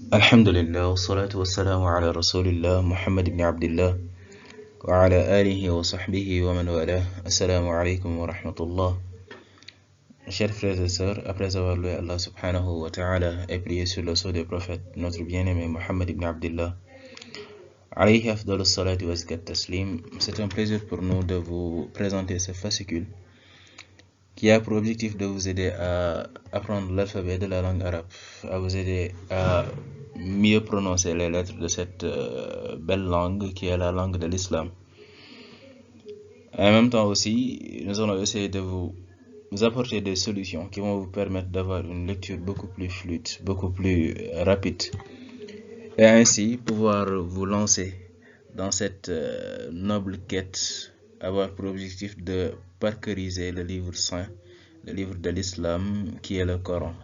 الحمد لله والصلاة والسلام على رسول الله محمد بن عبد الله وعلى آله وصحبه ومن والاه. Assalamu alaikum wa rahmatullah. Chers frères et sœurs, après avoir loué Allah subhanahu wa ta'ala et prié sur le sceau des prophètes, notre bien-aimé Mohammed ibn Abdullah, alayhi afdal salatu wa zakat taslim, c'est un plaisir pour nous de vous présenter ce fascicule qui a pour objectif de vous aider à apprendre l'alphabet de la langue arabe, à vous aider à mieux prononcer les lettres de cette belle langue qui est la langue de l'islam. En même temps aussi, nous allons essayer de vous apporter des solutions qui vont vous permettre d'avoir une lecture beaucoup plus fluide, beaucoup plus rapide, et ainsi pouvoir vous lancer dans cette noble quête, avoir pour objectif de parcuriser le livre saint, le livre de l'islam qui est le Coran,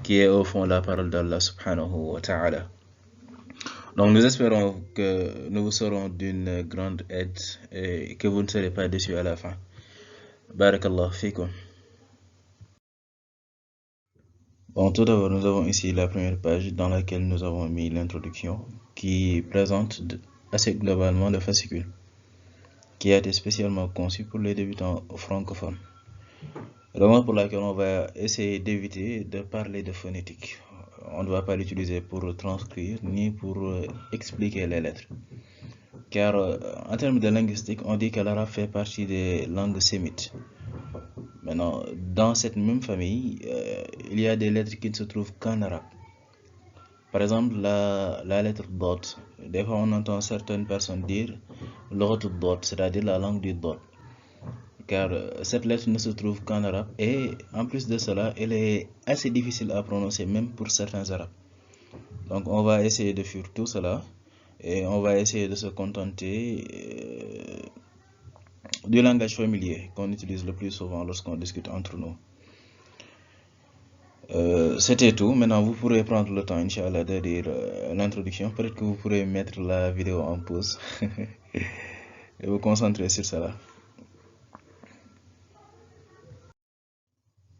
qui est au fond la parole d'Allah subhanahu wa ta'ala. Donc nous espérons que nous vous serons d'une grande aide et que vous ne serez pas déçus à la fin. Barakallah fikum. Bon, tout d'abord, nous avons ici la première page dans laquelle nous avons mis l'introduction qui présente assez globalement le fascicule, qui a été spécialement conçu pour les débutants francophones. Raison pour laquelle on va essayer d'éviter de parler de phonétique. On ne va pas l'utiliser pour transcrire ni pour expliquer les lettres. Car en termes de linguistique, on dit que l'arabe fait partie des langues sémites. Maintenant, dans cette même famille, il y a des lettres qui ne se trouvent qu'en arabe. Par exemple, la lettre dot. Des fois, on entend certaines personnes dire l'autre dot, c'est-à-dire la langue du dot. Car cette lettre ne se trouve qu'en arabe et en plus de cela, elle est assez difficile à prononcer même pour certains arabes. Donc, on va essayer de fuir tout cela et on va essayer de se contenter du langage familier qu'on utilise le plus souvent lorsqu'on discute entre nous. C'était tout. Maintenant, vous pourrez prendre le temps, Inch'Allah, de lire l'introduction. Peut-être que vous pourrez mettre la vidéo en pause et vous concentrer sur cela.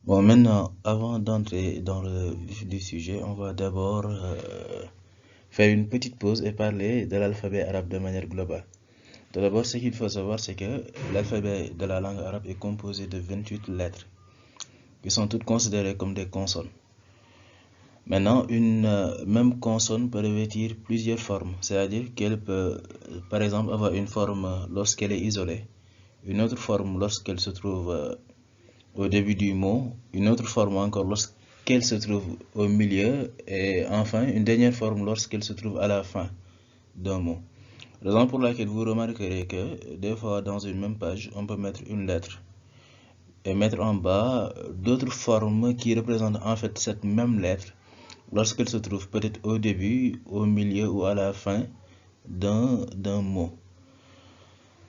Bon, maintenant, avant d'entrer dans le vif du sujet, on va d'abord faire une petite pause et parler de l'alphabet arabe de manière globale. Tout d'abord, ce qu'il faut savoir, c'est que l'alphabet de la langue arabe est composé de 28 lettres, qui sont toutes considérées comme des consonnes. Maintenant, une même consonne peut revêtir plusieurs formes, c'est-à-dire qu'elle peut, par exemple, avoir une forme lorsqu'elle est isolée, une autre forme lorsqu'elle se trouve au début du mot, une autre forme encore lorsqu'elle se trouve au milieu, et enfin, une dernière forme lorsqu'elle se trouve à la fin d'un mot. Raison pour laquelle vous remarquerez que des fois, dans une même page, on peut mettre une lettre et mettre en bas d'autres formes qui représentent en fait cette même lettre, lorsqu'elle se trouve peut-être au début, au milieu ou à la fin d'un mot.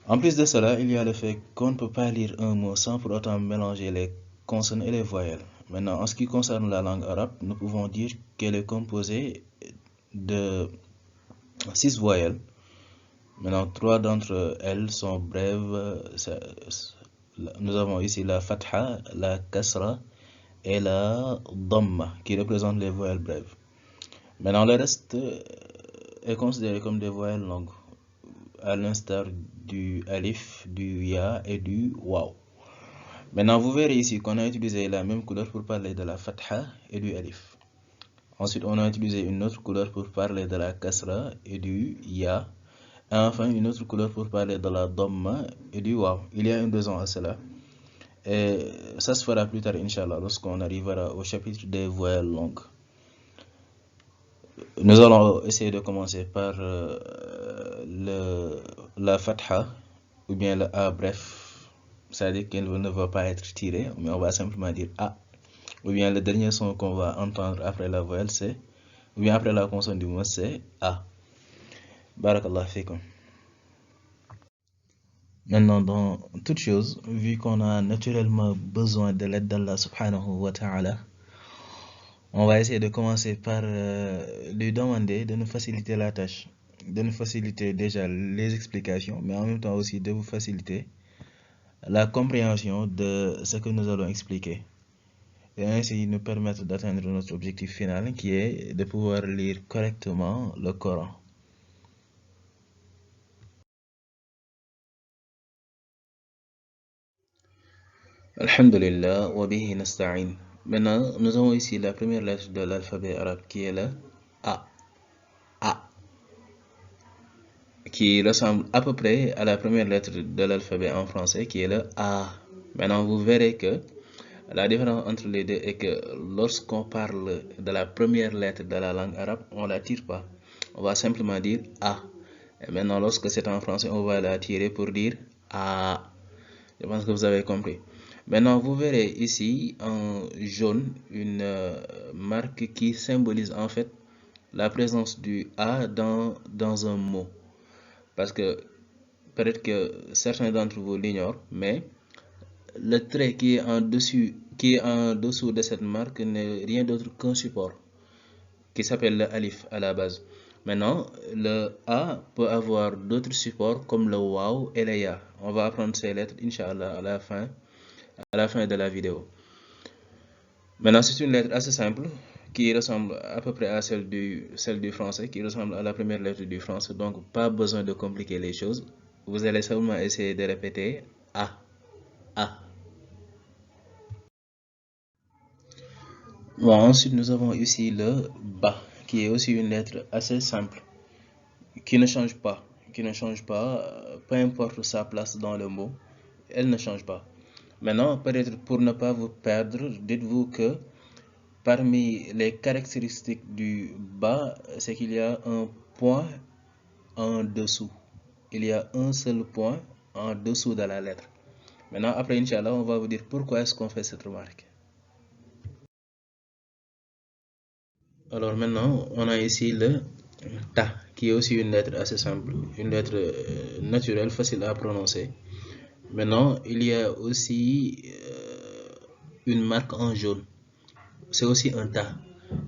En plus de cela, il y a le fait qu'on ne peut pas lire un mot sans pour autant mélanger les consonnes et les voyelles. Maintenant, en ce qui concerne la langue arabe, nous pouvons dire qu'elle est composée de 6 voyelles. Maintenant, 3 d'entre elles sont brèves. Nous avons ici la fatha, la kasra et la dhamma qui représentent les voyelles brèves. Maintenant, le reste est considéré comme des voyelles longues, à l'instar du alif, du ya et du waw. Maintenant, vous verrez ici qu'on a utilisé la même couleur pour parler de la fatha et du alif. Ensuite, on a utilisé une autre couleur pour parler de la kasra et du ya. Et enfin, une autre couleur pour parler de la dhamma et du waw. Il y a une raison à cela. Et ça se fera plus tard, Inch'Allah, lorsqu'on arrivera au chapitre des voyelles longues. Nous allons essayer de commencer par la fatha, ou bien le A bref, c'est-à-dire qu'elle ne va pas être tirée, mais on va simplement dire A. Ou bien le dernier son qu'on va entendre après la voyelle, c'est, ou bien après la consonne du mot, c'est A. Barakallah fikum. Maintenant, dans toute chose, vu qu'on a naturellement besoin de l'aide d'Allah subhanahu wa ta'ala, on va essayer de commencer par lui demander de nous faciliter la tâche, de nous faciliter déjà les explications, mais en même temps aussi de vous faciliter la compréhension de ce que nous allons expliquer. et ainsi nous permettre d'atteindre notre objectif final qui est de pouvoir lire correctement le Coran. Alhamdulillah wa bihi nasta'in. Maintenant, nous avons ici la première lettre de l'alphabet arabe qui est le A. A. Qui ressemble à peu près à la première lettre de l'alphabet en français qui est le A. Maintenant, vous verrez que la différence entre les deux est que lorsqu'on parle de la première lettre de la langue arabe, on ne la tire pas. On va simplement dire A. Et maintenant, lorsque c'est en français, on va la tirer pour dire A. Je pense que vous avez compris. Maintenant, vous verrez ici en jaune une marque qui symbolise en fait la présence du A dans un mot. Parce que peut-être que certains d'entre vous l'ignorent, mais le trait qui est en dessous de cette marque n'est rien d'autre qu'un support qui s'appelle le alif à la base. Maintenant, le A peut avoir d'autres supports comme le waw et le ya. On va apprendre ces lettres, Inch'Allah, à la fin de la vidéo. Maintenant, c'est une lettre assez simple qui ressemble à peu près à celle du français, qui ressemble à la première lettre du français. Donc, pas besoin de compliquer les choses. Vous allez seulement essayer de répéter A. A. Bon, ensuite, nous avons ici le Ba, qui est aussi une lettre assez simple, qui ne change pas, peu importe sa place dans le mot, elle ne change pas. Maintenant, peut-être pour ne pas vous perdre, dites-vous que parmi les caractéristiques du Ba, c'est qu'il y a un point en dessous. Il y a un seul point en dessous de la lettre. Maintenant, après, Inch'Allah, on va vous dire pourquoi est-ce qu'on fait cette remarque. Alors maintenant, on a ici le Ta, qui est aussi une lettre assez simple, une lettre naturelle, facile à prononcer. Maintenant, il y a aussi une marque en jaune. C'est aussi un Ta.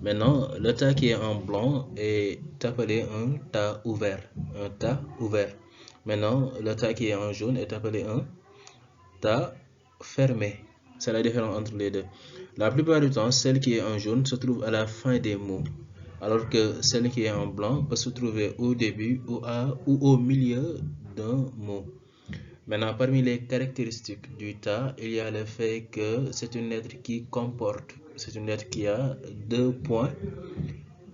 Maintenant, le Ta qui est en blanc est appelé un Ta ouvert. Un Ta ouvert. Maintenant, le Ta qui est en jaune est appelé un Ta fermé. C'est la différence entre les deux. La plupart du temps, celle qui est en jaune se trouve à la fin des mots, alors que celle qui est en blanc peut se trouver au début ou au milieu d'un mot. Maintenant, parmi les caractéristiques du Ta, il y a le fait que c'est une lettre c'est une lettre qui a deux points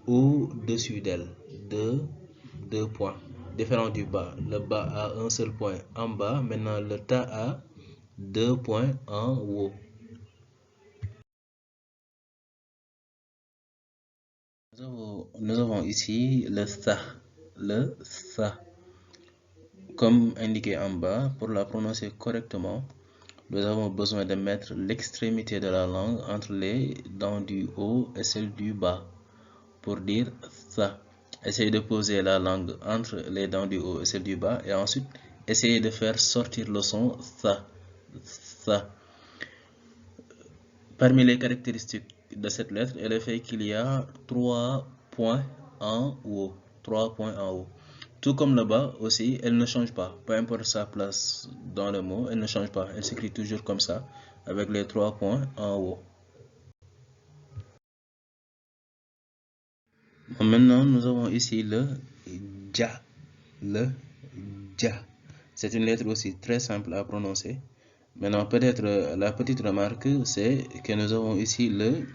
au-dessus d'elle. Deux points. Différent du Ba. Le Ba a un seul point en bas. Maintenant, le Ta a deux points en haut. Nous avons ici le Tha. Comme indiqué en bas, pour la prononcer correctement, nous avons besoin de mettre l'extrémité de la langue entre les dents du haut et celle du bas pour dire Tha. Essayez de poser la langue entre les dents du haut et celle du bas et ensuite essayez de faire sortir le son Tha. Tha. Parmi les caractéristiques de cette lettre est le fait qu'il y a trois points en haut. Tout comme le Ba aussi, elle ne change pas. Peu importe sa place dans le mot, elle ne change pas. Elle s'écrit toujours comme ça, avec les trois points en haut. Maintenant, nous avons ici le Ja. Le Ja. C'est une lettre aussi très simple à prononcer. Maintenant, peut-être la petite remarque, c'est que nous avons ici le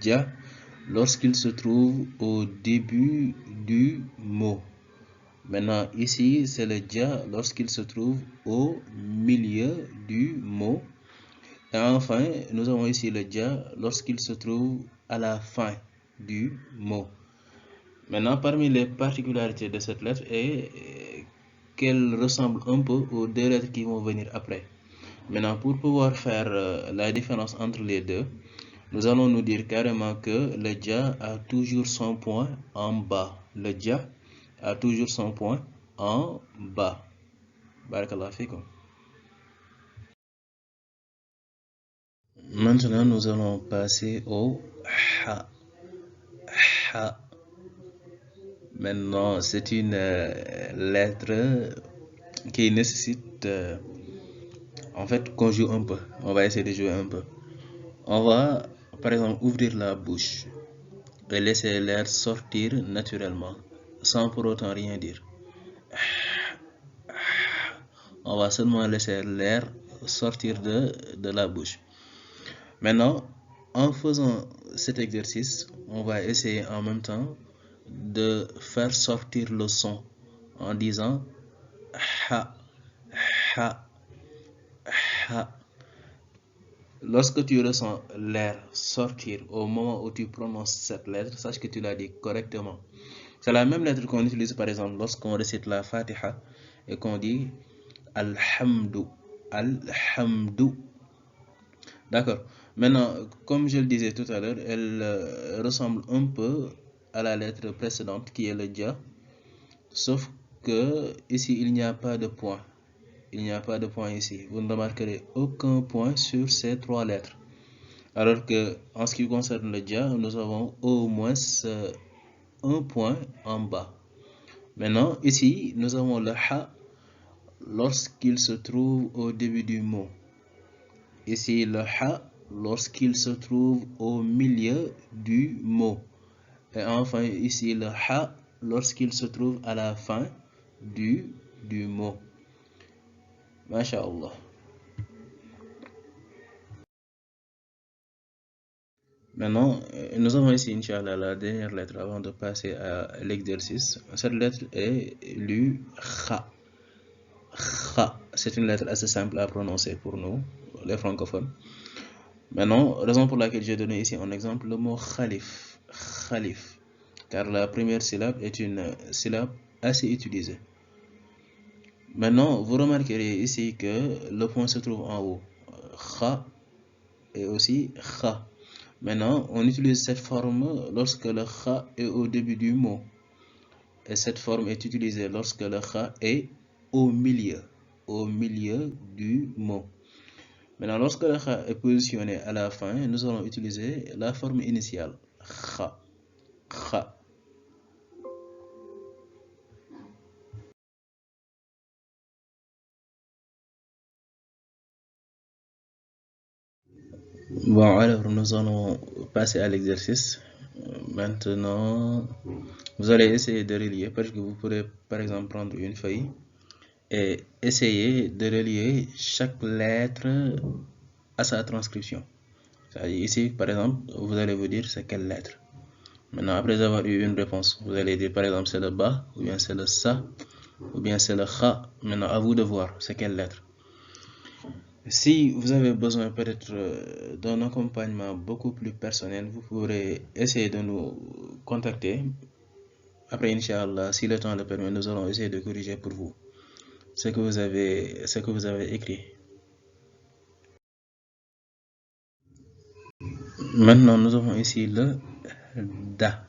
Ja lorsqu'il se trouve au début du mot. Maintenant, ici, c'est le Ja lorsqu'il se trouve au milieu du mot. Et enfin, nous avons ici le Ja lorsqu'il se trouve à la fin du mot. Maintenant, parmi les particularités de cette lettre est qu'elle ressemble un peu aux deux lettres qui vont venir après. Maintenant, pour pouvoir faire la différence entre les deux, nous allons nous dire carrément que le Ja a toujours son point en bas. Le Ja a toujours son point en bas. Barakallah fikum. Maintenant, nous allons passer au Ha. Ha. Maintenant, c'est une lettre qui nécessite en fait qu'on joue un peu. On va essayer de jouer un peu. On va par exemple, ouvrir la bouche et laisser l'air sortir naturellement, sans pour autant rien dire. On va seulement laisser l'air sortir de la bouche. Maintenant, en faisant cet exercice, on va essayer en même temps de faire sortir le son en disant ha, ha, ha. Lorsque tu ressens l'air sortir au moment où tu prononces cette lettre, sache que tu l'as dit correctement. C'est la même lettre qu'on utilise par exemple lorsqu'on récite la Fatiha et qu'on dit Alhamdu, Alhamdu. D'accord. Maintenant, comme je le disais tout à l'heure, elle ressemble un peu à la lettre précédente qui est le Dja, sauf que ici il n'y a pas de point. Il n'y a pas de point ici. Vous ne remarquerez aucun point sur ces trois lettres. Alors que en ce qui concerne le Dja, nous avons au moins un point en bas. Maintenant, ici, nous avons le Ha lorsqu'il se trouve au début du mot. Ici, le Ha lorsqu'il se trouve au milieu du mot. Et enfin, ici, le Ha lorsqu'il se trouve à la fin du mot. Masha'Allah. Maintenant, nous avons ici, Inch'Allah, la dernière lettre avant de passer à l'exercice. Cette lettre est lu Kha. Kha. C'est une lettre assez simple à prononcer pour nous, les francophones. Maintenant, raison pour laquelle j'ai donné ici en exemple le mot Khalif. Khalif. Car la première syllabe est une syllabe assez utilisée. Maintenant, vous remarquerez ici que le point se trouve en haut. Kha et aussi Kha. Maintenant, on utilise cette forme lorsque le Kha est au début du mot. Et cette forme est utilisée lorsque le Kha est au milieu du mot. Maintenant, lorsque le Kha est positionné à la fin, nous allons utiliser la forme initiale. Kha. Kha. Bon, alors nous allons passer à l'exercice. Maintenant, vous allez essayer de relier parce que vous pourrez par exemple prendre une feuille et essayer de relier chaque lettre à sa transcription. C'est-à-dire ici, par exemple, vous allez vous dire c'est quelle lettre. Maintenant, après avoir eu une réponse, vous allez dire par exemple c'est le Ba, ou bien c'est le Sa, ou bien c'est le Kha. Maintenant, à vous de voir c'est quelle lettre. Si vous avez besoin peut-être d'un accompagnement beaucoup plus personnel, vous pourrez essayer de nous contacter. Après, Inch'Allah, si le temps le permet, nous allons essayer de corriger pour vous ce que vous avez écrit. Maintenant, nous avons ici le Da.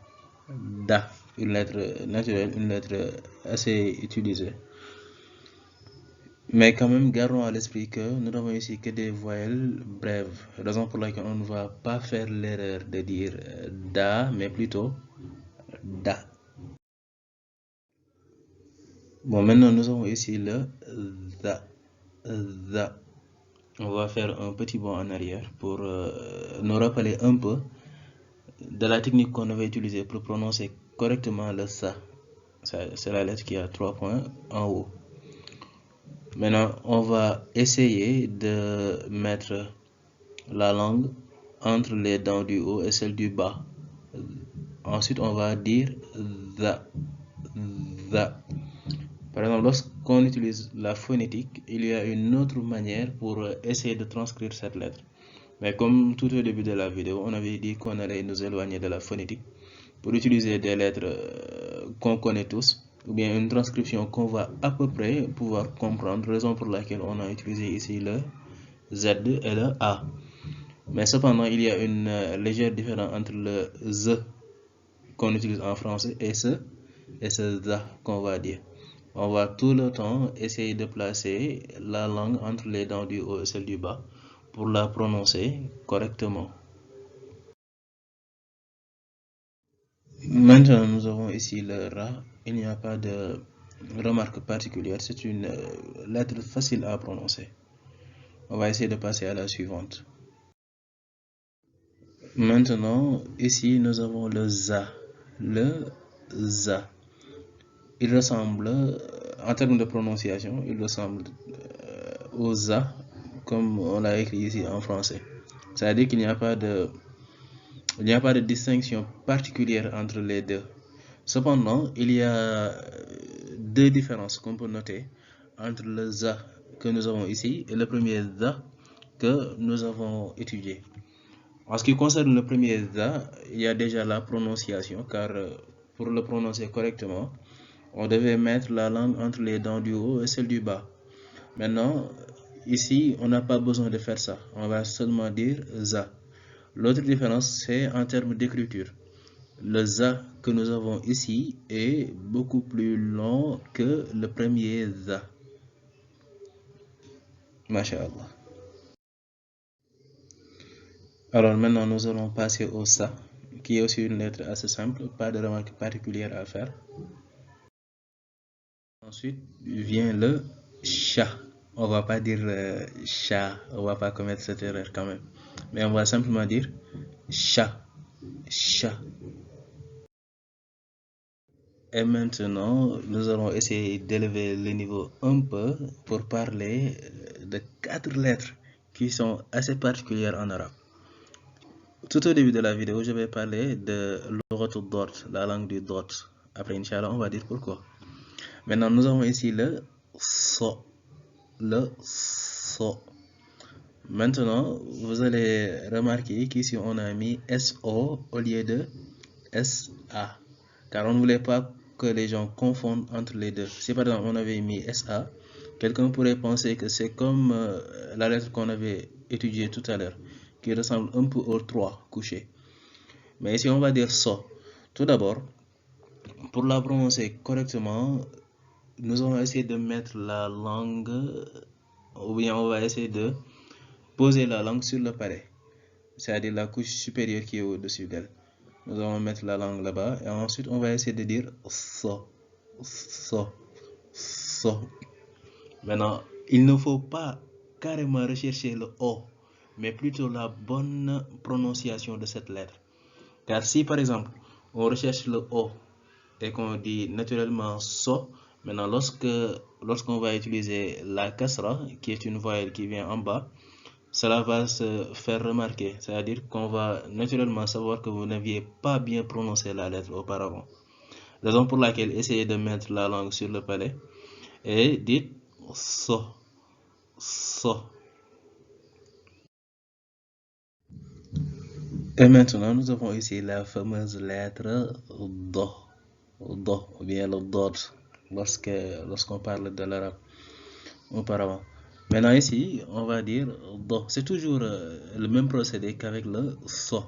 Da, une lettre naturelle, une lettre assez utilisée. Mais quand même, gardons à l'esprit que nous n'avons ici que des voyelles brèves, raison pour laquelle on ne va pas faire l'erreur de dire da, mais plutôt da. Bon, maintenant nous avons ici le da. Da. On va faire un petit bond en arrière pour nous rappeler un peu de la technique qu'on avait utilisée pour prononcer correctement le sa. C'est la lettre qui a 3 points en haut. Maintenant, on va essayer de mettre la langue entre les dents du haut et celles du bas. Ensuite, on va dire the. Par exemple, lorsqu'on utilise la phonétique, il y a une autre manière pour essayer de transcrire cette lettre. Mais comme tout au début de la vidéo, on avait dit qu'on allait nous éloigner de la phonétique pour utiliser des lettres qu'on connaît tous, ou bien une transcription qu'on va à peu près pouvoir comprendre, raison pour laquelle on a utilisé ici le Z et le A. Mais cependant, il y a une légère différence entre le Z qu'on utilise en français et ce ZA qu'on va dire. On va tout le temps essayer de placer la langue entre les dents du haut et celles du bas pour la prononcer correctement. Maintenant, nous avons ici le Ra. Il n'y a pas de remarque particulière. C'est une lettre facile à prononcer. On va essayer de passer à la suivante. Maintenant, ici, nous avons le ZA. Le ZA. Il ressemble, en termes de prononciation, il ressemble au ZA, comme on l'a écrit ici en français. C'est-à-dire qu'il n'y a pas de distinction particulière entre les deux. Cependant, il y a deux différences qu'on peut noter entre le ZA que nous avons ici et le premier ZA que nous avons étudié. En ce qui concerne le premier ZA, il y a déjà la prononciation, car pour le prononcer correctement, on devait mettre la langue entre les dents du haut et celles du bas. Maintenant, ici, on n'a pas besoin de faire ça. On va seulement dire ZA. L'autre différence, c'est en termes d'écriture. Le ZA que nous avons ici est beaucoup plus long que le premier ZA. Masha'Allah. Alors maintenant, nous allons passer au SA, qui est aussi une lettre assez simple, pas de remarque particulière à faire. Ensuite vient le CHA. On va pas dire chat, on va pas commettre cette erreur quand même. Mais on va simplement dire chat, chat. Et maintenant, nous allons essayer d'élever le niveau un peu pour parler de 4 lettres qui sont assez particulières en arabe. Tout au début de la vidéo, je vais parler de l'orat dort, la langue du dort. Après, Inch'Allah, on va dire pourquoi. Maintenant, nous avons ici le so. Le so. Maintenant, vous allez remarquer qu'ici, on a mis SO au lieu de SA. Car on ne voulait pas que les gens confondent entre les deux. Si par exemple, on avait mis SA, quelqu'un pourrait penser que c'est comme la lettre qu'on avait étudiée tout à l'heure, qui ressemble un peu au 3 couché. Mais ici, on va dire so. Tout d'abord, pour la prononcer correctement, nous allons essayer de mettre la langue, ou bien on va essayer de poser la langue sur le palais, c'est-à-dire la couche supérieure qui est au-dessus d'elle. Nous allons mettre la langue là-bas et ensuite on va essayer de dire so, so, so. Maintenant, il ne faut pas carrément rechercher le O, mais plutôt la bonne prononciation de cette lettre. Car si par exemple on recherche le O et qu'on dit naturellement so, maintenant lorsqu'on va utiliser la kasra, qui est une voyelle qui vient en bas, cela va se faire remarquer, c'est-à-dire qu'on va naturellement savoir que vous n'aviez pas bien prononcé la lettre auparavant. Raison pour laquelle essayez de mettre la langue sur le palais et dites so, so. Et maintenant, nous avons ici la fameuse lettre do, do, ou bien le dod, lorsqu'on parle de l'arabe auparavant. Maintenant ici, on va dire do. C'est toujours le même procédé qu'avec le so.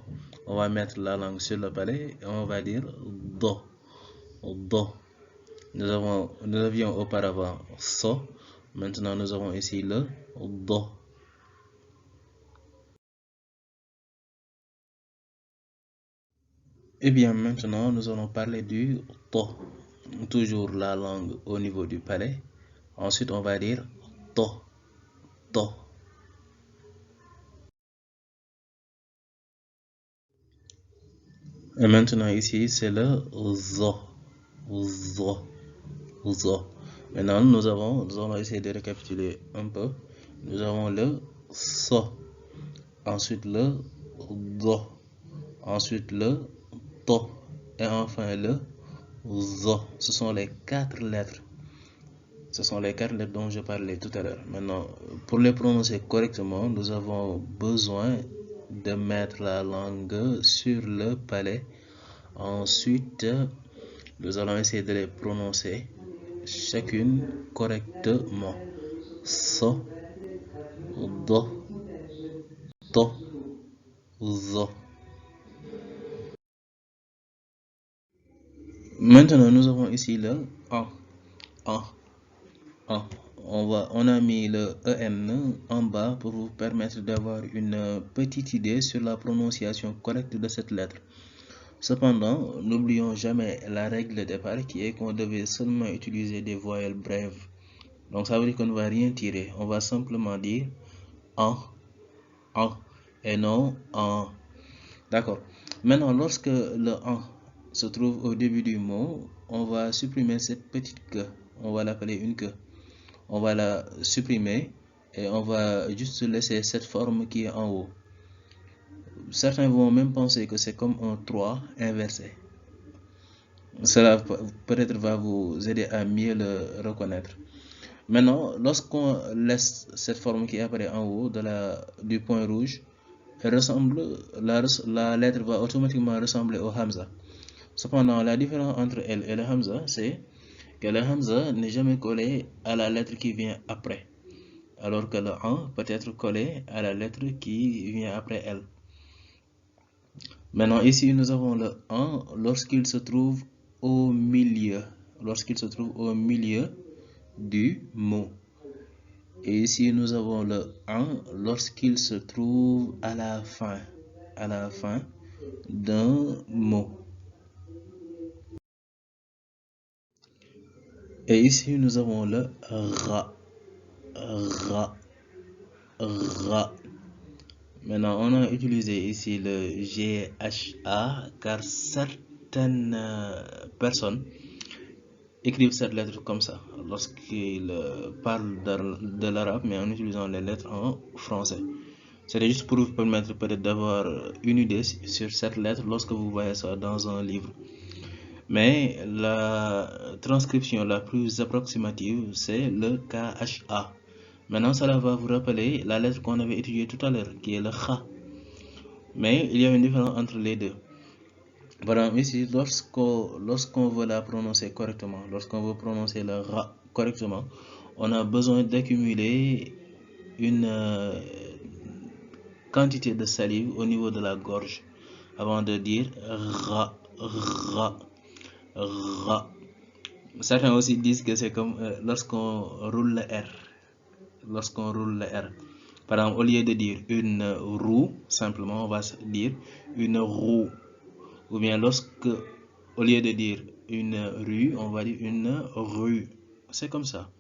On va mettre la langue sur le palais et on va dire do, do. Nous avions auparavant so. Maintenant, nous avons ici le do. Et bien maintenant, nous allons parler du to. Toujours la langue au niveau du palais. Ensuite, on va dire to, to. Et maintenant ici, c'est le zo, zo, zo. Maintenant, nous allons essayer de récapituler un peu. Nous avons le so, ensuite le do, ensuite le to, et enfin le zo. Ce sont les 4 lettres. Ce sont les 4 lettres dont je parlais tout à l'heure. Maintenant, pour les prononcer correctement, nous avons besoin de mettre la langue sur le palais. Ensuite, nous allons essayer de les prononcer chacune correctement. So, do, to, zo. Maintenant, nous avons ici le en, en. On a mis le EN en bas pour vous permettre d'avoir une petite idée sur la prononciation correcte de cette lettre. Cependant, n'oublions jamais la règle de départ qui est qu'on devait seulement utiliser des voyelles brèves. Donc ça veut dire qu'on ne va rien tirer. On va simplement dire en, et non en. D'accord. Maintenant, lorsque le en se trouve au début du mot, on va supprimer cette petite que. On va l'appeler une que. On va la supprimer et on va juste laisser cette forme qui est en haut. Certains vont même penser que c'est comme un 3 inversé. Cela peut-être va vous aider à mieux le reconnaître. Maintenant, lorsqu'on laisse cette forme qui apparaît en haut du point rouge, la lettre va automatiquement ressembler au Hamza. Cependant, la différence entre elle et le Hamza, c'est que le Hamza n'est jamais collé à la lettre qui vient après, alors que le an peut être collé à la lettre qui vient après elle. Maintenant, ici, nous avons le an lorsqu'il se trouve au milieu, du mot. Et ici, nous avons le an lorsqu'il se trouve à la fin d'un mot. Et ici, nous avons le ra. Maintenant, on a utilisé ici le GHA car certaines personnes écrivent cette lettre comme ça lorsqu'ils parlent de l'arabe, mais en utilisant les lettres en français. C'était juste pour vous permettre peut-être d'avoir une idée sur cette lettre lorsque vous voyez ça dans un livre. Mais la transcription la plus approximative, c'est le KHA. Maintenant, cela va vous rappeler la lettre qu'on avait étudiée tout à l'heure, qui est le Kha. Mais il y a une différence entre les deux. Par exemple, ici, lorsqu'on veut la prononcer correctement, lorsqu'on veut prononcer le Ra correctement, on a besoin d'accumuler une quantité de salive au niveau de la gorge avant de dire Ra, Ra, Ra. Certains aussi disent que c'est comme lorsqu'on roule le R. Par exemple, au lieu de dire une roue, simplement, on va dire une roue. Ou bien au lieu de dire une rue, on va dire une rue. C'est comme ça.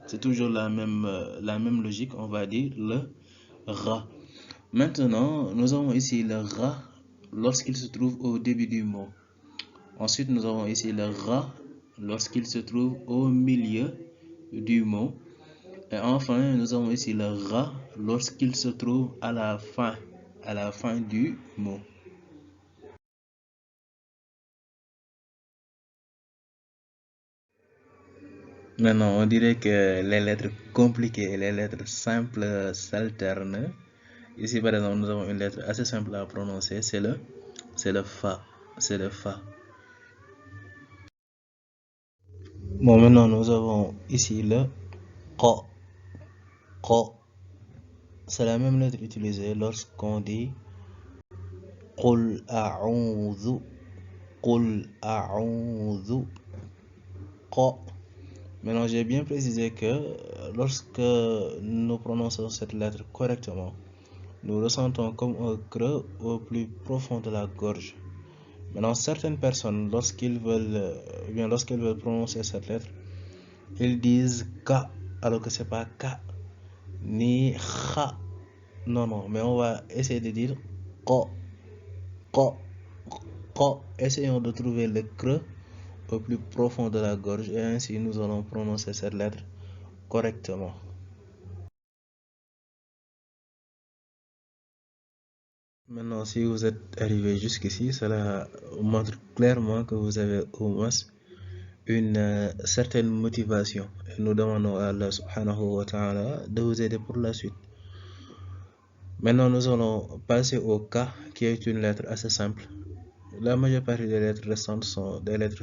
C'est toujours la même logique. On va dire le ra. Maintenant, nous avons ici le ra lorsqu'il se trouve au début du mot. Ensuite, nous avons ici le ra lorsqu'il se trouve au milieu du mot. Et enfin, nous avons ici le ra lorsqu'il se trouve à la fin du mot. Maintenant, on dirait que les lettres compliquées et les lettres simples s'alternent. Ici, par exemple, nous avons une lettre assez simple à prononcer, c'est le fa. Bon, maintenant, nous avons ici le qa. C'est la même lettre utilisée lorsqu'on dit qul a'udhu, qa. Maintenant, j'ai bien précisé que lorsque nous prononçons cette lettre correctement, nous ressentons comme un creux au plus profond de la gorge. Maintenant, certaines personnes, lorsqu'elles veulent prononcer cette lettre, ils disent ka, alors que c'est pas ka, ni kha. Non, mais on va essayer de dire ko. Essayons de trouver le creux au plus profond de la gorge et ainsi nous allons prononcer cette lettre correctement. Maintenant, si vous êtes arrivé jusqu'ici, cela montre clairement que vous avez au moins une certaine motivation. Et nous demandons à Allah subhanahu wa ta'ala de vous aider pour la suite. Maintenant, nous allons passer au cas qui est une lettre assez simple. La majeure partie des lettres restantes sont des lettres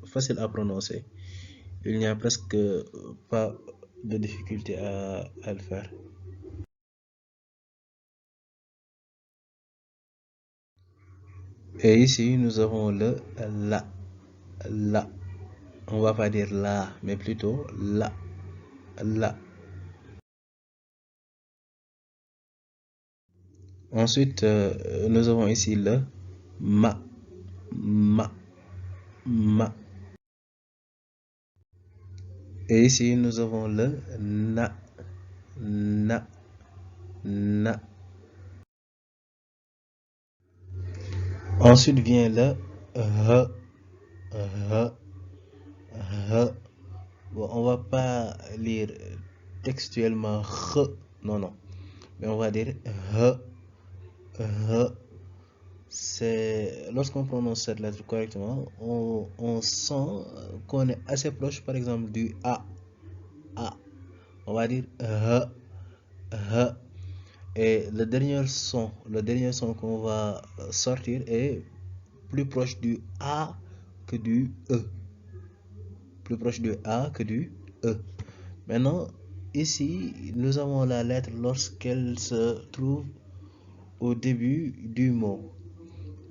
faciles à prononcer. Il n'y a presque pas de difficulté à le faire. Et ici, nous avons le la. On va pas dire la, mais plutôt la. Ensuite, nous avons ici le ma. Et ici, nous avons le na. Ensuite vient le h, h, h. Bon, on va pas lire textuellement h, non, mais on va dire h, h. C'est lorsqu'on prononce cette lettre correctement, on sent qu'on est assez proche, par exemple, du a, a. On va dire h, h. Et le dernier son qu'on va sortir est plus proche du A que du E. Plus proche du A que du E. Maintenant, ici, nous avons la lettre lorsqu'elle se trouve au début du mot.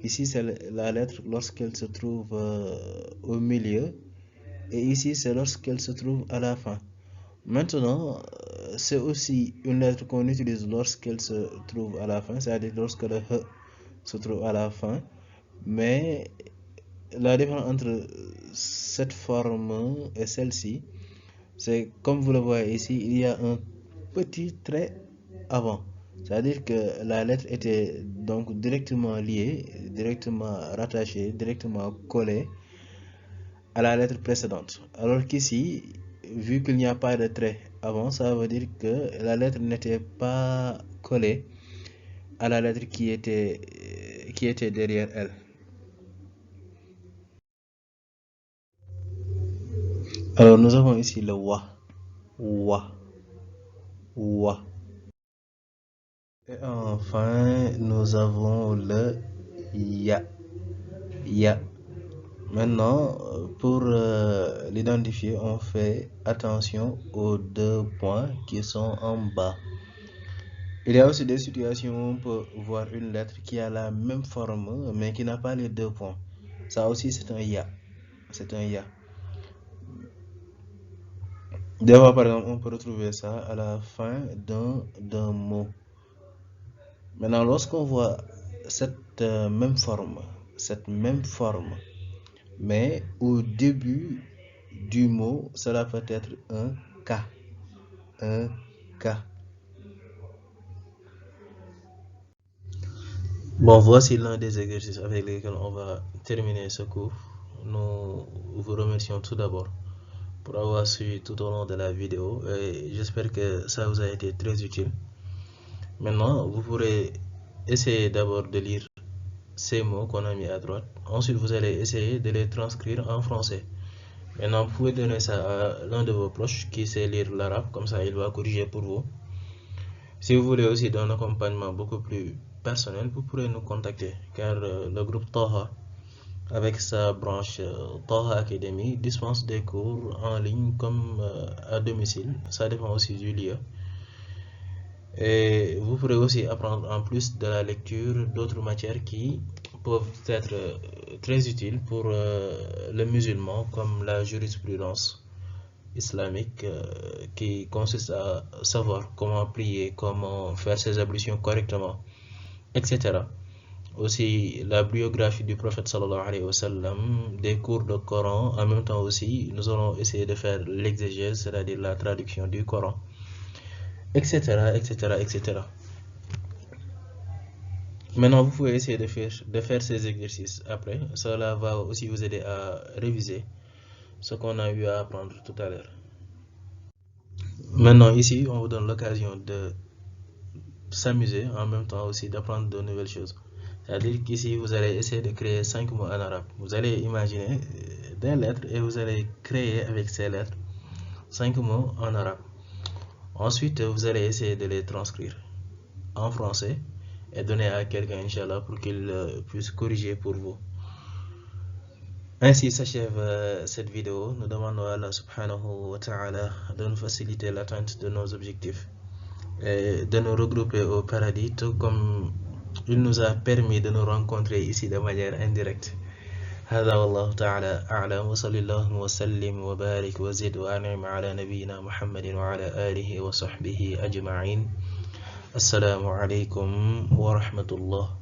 Ici, c'est la lettre lorsqu'elle se trouve au milieu. Et ici, c'est lorsqu'elle se trouve à la fin. Maintenant, c'est aussi une lettre qu'on utilise lorsqu'elle se trouve à la fin, c'est-à-dire lorsque le H se trouve à la fin. Mais la différence entre cette forme et celle-ci, c'est comme vous le voyez ici, il y a un petit trait avant. C'est-à-dire que la lettre était donc directement liée, directement rattachée, directement collée à la lettre précédente. Alors qu'ici, vu qu'il n'y a pas de trait avant, ça veut dire que la lettre n'était pas collée à la lettre qui était derrière elle. Alors nous avons ici le wa, wa, wa. Et enfin, nous avons le ya, ya. Maintenant, pour l'identifier, on fait attention aux deux points qui sont en bas. Il y a aussi des situations où on peut voir une lettre qui a la même forme mais qui n'a pas les deux points. Ça aussi, c'est un ya. C'est un ya. Des fois, par exemple, on peut retrouver ça à la fin d'un mot. Maintenant, lorsqu'on voit cette même forme, mais au début du mot, cela peut être un K. Un K. Bon, voici l'un des exercices avec lesquels on va terminer ce cours. Nous vous remercions tout d'abord pour avoir suivi tout au long de la vidéo et j'espère que ça vous a été très utile. Maintenant, vous pourrez essayer d'abord de lire ces mots qu'on a mis à droite. Ensuite, vous allez essayer de les transcrire en français. Maintenant, vous pouvez donner ça à l'un de vos proches qui sait lire l'arabe, comme ça il va corriger pour vous. Si vous voulez aussi d'un accompagnement beaucoup plus personnel, vous pourrez nous contacter car le groupe Taha, avec sa branche Taha Academy, dispense des cours en ligne comme à domicile. Ça dépend aussi du lieu. Et vous pourrez aussi apprendre en plus de la lecture d'autres matières qui peuvent être très utiles pour le musulman comme la jurisprudence islamique qui consiste à savoir comment prier, comment faire ses ablutions correctement, etc. Aussi la biographie du prophète sallallahu alayhi wa sallam, des cours de Coran. En même temps aussi, nous allons essayer de faire l'exégèse, c'est-à-dire la traduction du Coran, etc., etc., etc. Maintenant, vous pouvez essayer de faire ces exercices après. Cela va aussi vous aider à réviser ce qu'on a eu à apprendre tout à l'heure. Maintenant, ici, on vous donne l'occasion de s'amuser, en même temps aussi d'apprendre de nouvelles choses. C'est-à-dire qu'ici, vous allez essayer de créer 5 mots en arabe. Vous allez imaginer des lettres et vous allez créer avec ces lettres 5 mots en arabe. Ensuite, vous allez essayer de les transcrire en français et donner à quelqu'un, Inch'Allah, pour qu'il puisse corriger pour vous. Ainsi s'achève cette vidéo. Nous demandons à Allah subhanahu wa ta'ala de nous faciliter l'atteinte de nos objectifs et de nous regrouper au paradis, tout comme il nous a permis de nous rencontrer ici de manière indirecte. هذا والله تعالى أعلم وصلى الله وسلم وبارك وزد وأنعم على نبينا محمد وعلى آله وصحبه أجمعين. السلام عليكم ورحمة الله.